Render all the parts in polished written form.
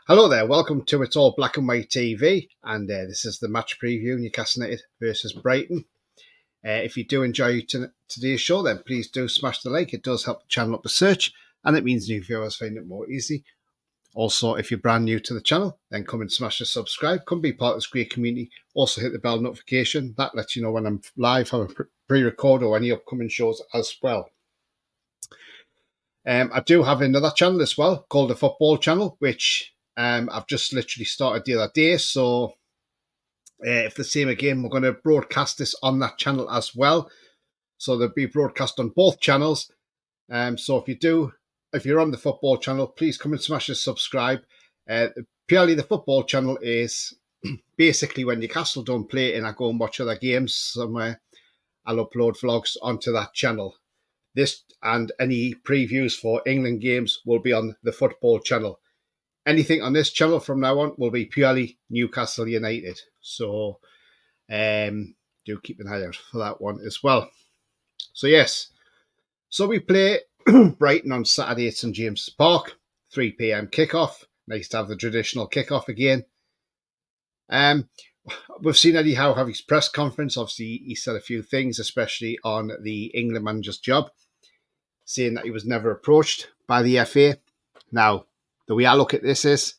Hello there, welcome to It's All Black and White TV, and this is the match preview, Newcastle United versus Brighton. If you do enjoy today's show, then please do smash the like. It does help the channel up the search, and it means new viewers find it more easy. Also, if you're brand new to the channel, then come and smash the subscribe. Come be part of this great community. Also hit the bell notification. That lets you know when I'm live, have a pre-record or any upcoming shows as well. I do have another channel as well called the Football Channel, which I've just literally started the other day. So if the same again, we're going to broadcast this on that channel as well. So they'll be broadcast on both channels. So if you're on the Football Channel, please come and smash the subscribe. Purely the Football Channel is basically when Newcastle don't play and I go and watch other games somewhere, I'll upload vlogs onto that channel. This and any previews for England games will be on the Football Channel. Anything on this channel from now on will be purely Newcastle United. So do keep an eye out for that one as well. So yes, so we play Brighton on Saturday at St James's Park, 3 p.m. kickoff. Nice to have the traditional kickoff again. We've seen Eddie Howe have his press conference. Obviously, he said a few things, especially on the England manager's job, saying that he was never approached by the FA. Now, the way I look at this is,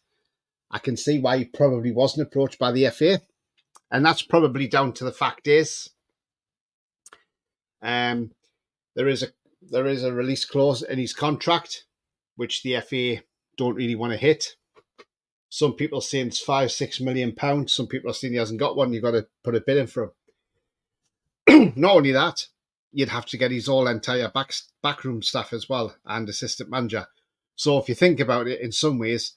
I can see why he probably wasn't approached by the FA, and that's probably down to the fact is, there is a release clause in his contract, which the FA don't really want to hit. Some people are saying it's £5-6 million. Some people are saying he hasn't got one. You've got to put a bid in for him. Not only that, you'd have to get his entire backroom staff as well and assistant manager. So if you think about it, in some ways,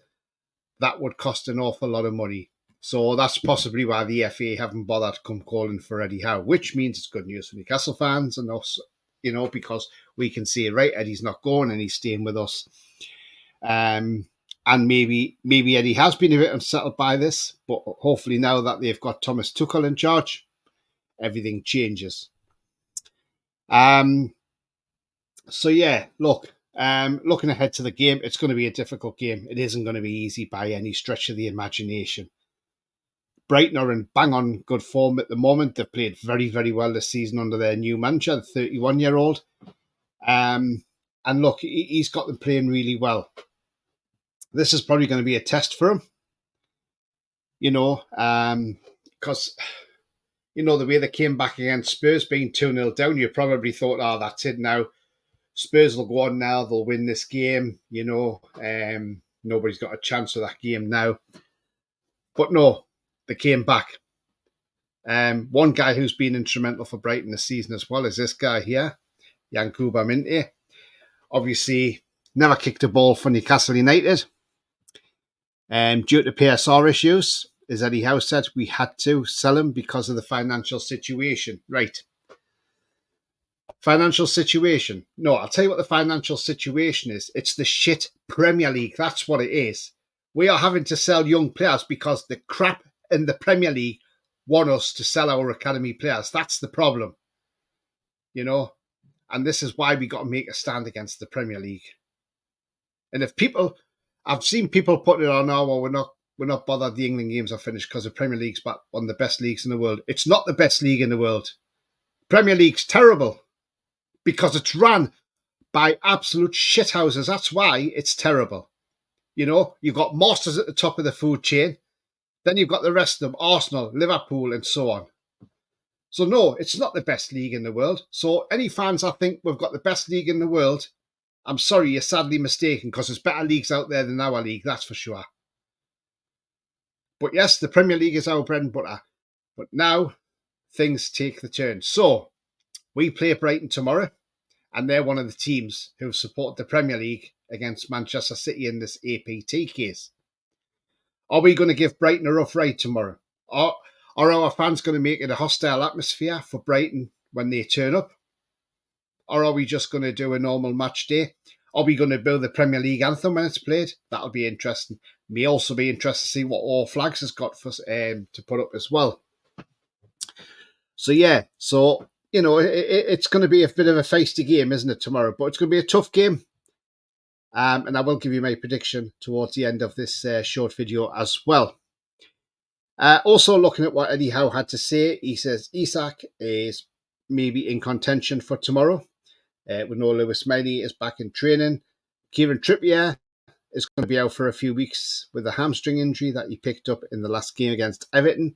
that would cost an awful lot of money. So that's possibly why the FA haven't bothered to come calling for Eddie Howe, which means it's good news for Newcastle fans and us, because we can see, right, Eddie's not going and he's staying with us. And maybe Eddie has been a bit unsettled by this, but hopefully now that they've got Thomas Tuchel in charge, everything changes. So yeah, look, looking ahead to the game, it's going to be a difficult game. It isn't going to be easy by any stretch of the imagination. Brighton are in bang-on good form at the moment. They've played very, very well this season under their new manager, the 31-year-old. And look, he's got them playing really well. This is probably going to be a test for him, because, the way they came back against Spurs being 2-0 down, you probably thought, oh, that's it now. Spurs will go on now. They'll win this game, Nobody's got a chance of that game now. But no, they came back. One guy who's been instrumental for Brighton this season as well is this guy here, Yankuba Minte. Obviously, never kicked a ball for Newcastle United. Due to PSR issues, as Eddie Howe said, we had to sell him because of the financial situation. Right. Financial situation. No, I'll tell you what the financial situation is. It's the shit Premier League. That's what it is. We are having to sell young players because the crap in the Premier League want us to sell our academy players. That's the problem. And this is why we got to make a stand against the Premier League. And if people, I've seen people putting it on, oh, well, we're not bothered the England games are finished because the Premier League's one of the best leagues in the world. It's not the best league in the world. Premier League's terrible because it's run by absolute shithouses. That's why it's terrible. You've got monsters at the top of the food chain. Then you've got the rest of them, Arsenal, Liverpool, and so on. So no, it's not the best league in the world. So any fans that think we've got the best league in the world, I'm sorry, you're sadly mistaken, because there's better leagues out there than our league, that's for sure. But yes, the Premier League is our bread and butter. But now, things take the turn. So, we play Brighton tomorrow, and they're one of the teams who support the Premier League against Manchester City in this APT case. Are we going to give Brighton a rough ride tomorrow? Are our fans going to make it a hostile atmosphere for Brighton when they turn up? Or are we just going to do a normal match day? Are we going to build the Premier League anthem when it's played? That'll be interesting. May also be interesting to see what All Flags has got for to put up as well. So yeah, it's going to be a bit of a feisty game, isn't it, tomorrow? But it's going to be a tough game. And I will give you my prediction towards the end of this short video as well. Also looking at what Eddie Howe had to say, he says Isak is maybe in contention for tomorrow. We know Lewis Miley is back in training. Kieran Trippier is going to be out for a few weeks with a hamstring injury that he picked up in the last game against Everton.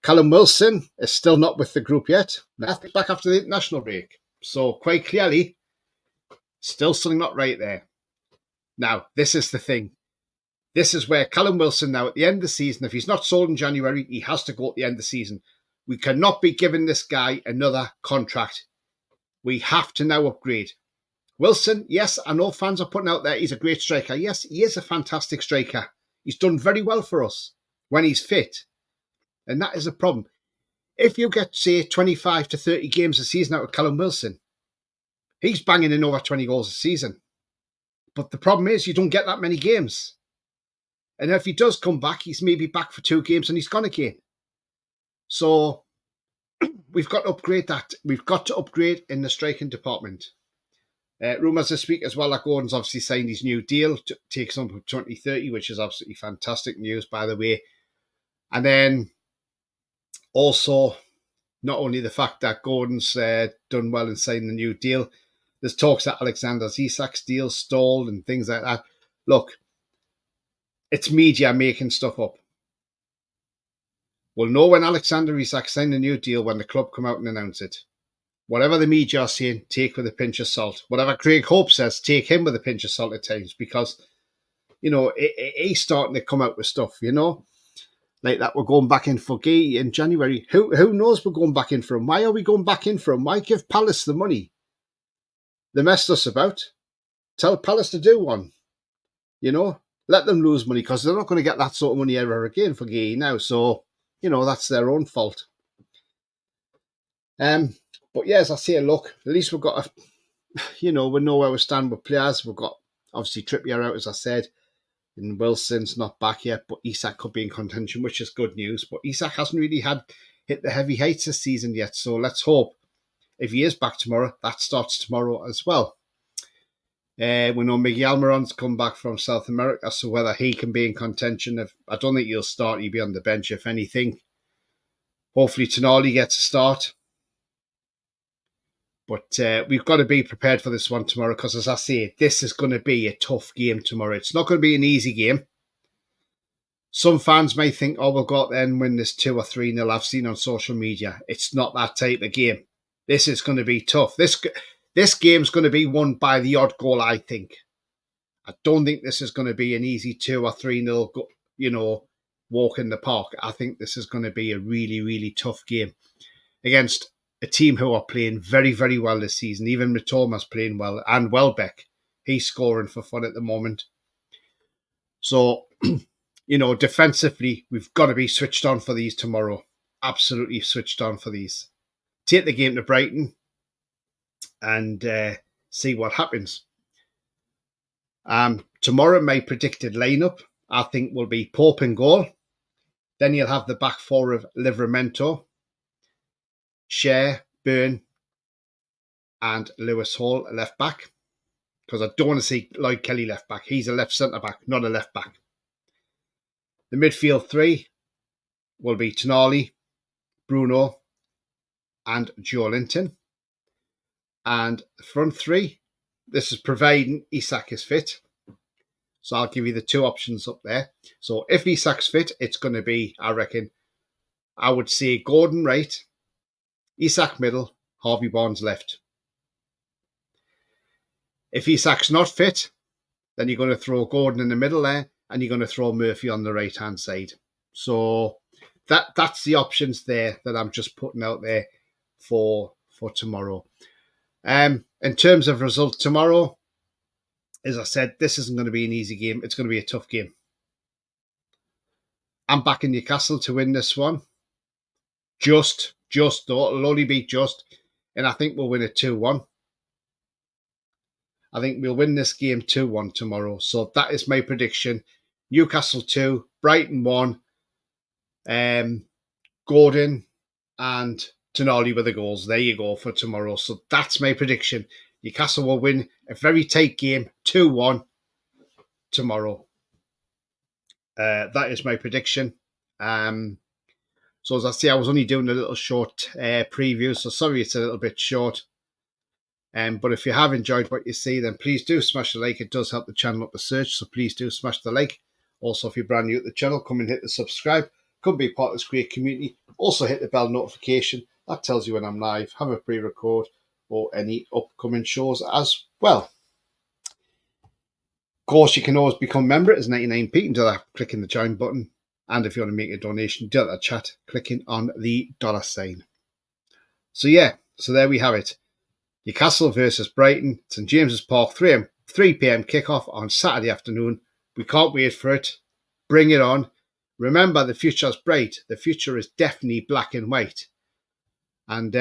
Callum Wilson is still not with the group yet. Back after the international break. So quite clearly, still something not right there. Now, this is the thing. This is where Callum Wilson now at the end of the season, if he's not sold in January, he has to go at the end of the season. We cannot be giving this guy another contract. We have to now upgrade. Wilson, yes, I know fans are putting out there he's a great striker. Yes, he is a fantastic striker. He's done very well for us when he's fit. And that is a problem. If you get, say, 25 to 30 games a season out of Callum Wilson, he's banging in over 20 goals a season. But the problem is you don't get that many games. And if he does come back, he's maybe back for 2 games and he's gone again. So we've got to upgrade that. We've got to upgrade in the striking department. Rumours this week as well that Gordon's obviously signed his new deal to take some from 2030, which is absolutely fantastic news, by the way. And then also, not only the fact that Gordon's done well in signing the new deal, there's talks that Alexander Isak's deal stalled and things like that. Look, it's media making stuff up. We'll know when Alexander Isak signed a new deal when the club come out and announce it. Whatever the media are saying, take with a pinch of salt. Whatever Craig Hope says, take him with a pinch of salt at times because, you know, he's starting to come out with stuff, you know. Like that, we're going back in for Gay in January. Who knows we're going back in for him? Why are we going back in for him? Why give Palace the money? They messed us about. Tell Palace to do one. You know, let them lose money because they're not going to get that sort of money ever again for Gay now. So, you know, that's their own fault. But yeah, as I say, look, at least we've got we know where we stand with players. We've got obviously Trippier out, as I said, and Wilson's not back yet, but Isak could be in contention, which is good news. But Isak hasn't really hit the heavy heights this season yet, so let's hope if he is back tomorrow, that starts tomorrow as well. We know Miguel Almiron's come back from South America, so whether he can be in contention, I don't think he'll start. He'll be on the bench, if anything. Hopefully Tonali gets a start. But we've got to be prepared for this one tomorrow because, as I say, this is going to be a tough game tomorrow. It's not going to be an easy game. Some fans may think, oh, we'll go out there and win this 2 or 3-0. I've seen on social media. It's not that type of game. This is going to be tough. This game's going to be won by the odd goal, I think. I don't think this is going to be an easy 2 or 3-0, walk in the park. I think this is going to be a really, really tough game against a team who are playing very, very well this season. Even Mitoma's playing well, and Welbeck. He's scoring for fun at the moment. So, defensively, we've got to be switched on for these tomorrow. Absolutely switched on for these. Take the game to Brighton and see what happens. Tomorrow, my predicted lineup, I think, will be Pope in goal. Then you'll have the back four of Livramento, Cher, Byrne, and Lewis Hall left back. Because I don't want to see Lloyd Kelly left back. He's a left centre back, not a left back. The midfield 3 will be Tonali, Bruno, and Joe Linton. And the front 3, this is providing Isak is fit. So I'll give you the 2 options up there. So if Isak's fit, it's going to be, I would say Gordon right, Isak middle, Harvey Barnes left. If Isak's not fit, then you're going to throw Gordon in the middle there, and you're going to throw Murphy on the right-hand side. So that's the options there that I'm just putting out there for tomorrow. In terms of result tomorrow, as I said, this isn't going to be an easy game. It's going to be a tough game. I'm backing Newcastle to win this one. Just though. It'll only be just. And I think we'll win it 2-1. I think we'll win this game 2-1 tomorrow. So that is my prediction. Newcastle 2, Brighton 1, Gordon and Tonali with the goals. There you go for tomorrow. So that's my prediction. Newcastle will win a very tight game, 2-1 tomorrow. That is my prediction. So as I say, I was only doing a little short preview, so sorry it's a little bit short. But if you have enjoyed what you see, then please do smash the like. It does help the channel up the search, so please do smash the like. Also, if you're brand new at the channel, come and hit the subscribe. Come be part of this great community. Also hit the bell notification. That tells you when I'm live, have a pre-record, or any upcoming shows as well. Of course, you can always become a member. It's 99p. You can do that clicking the join button. And if you want to make a donation, do that chat, clicking on the $sign. So yeah, so there we have it. Newcastle versus Brighton, St James's Park, 3 p.m. kickoff on Saturday afternoon. We can't wait for it. Bring it on. Remember, the future is bright. The future is definitely black and white. And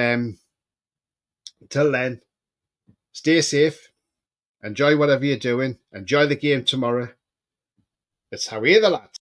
until then, stay safe. Enjoy whatever you're doing. Enjoy the game tomorrow. It's how we're the lads.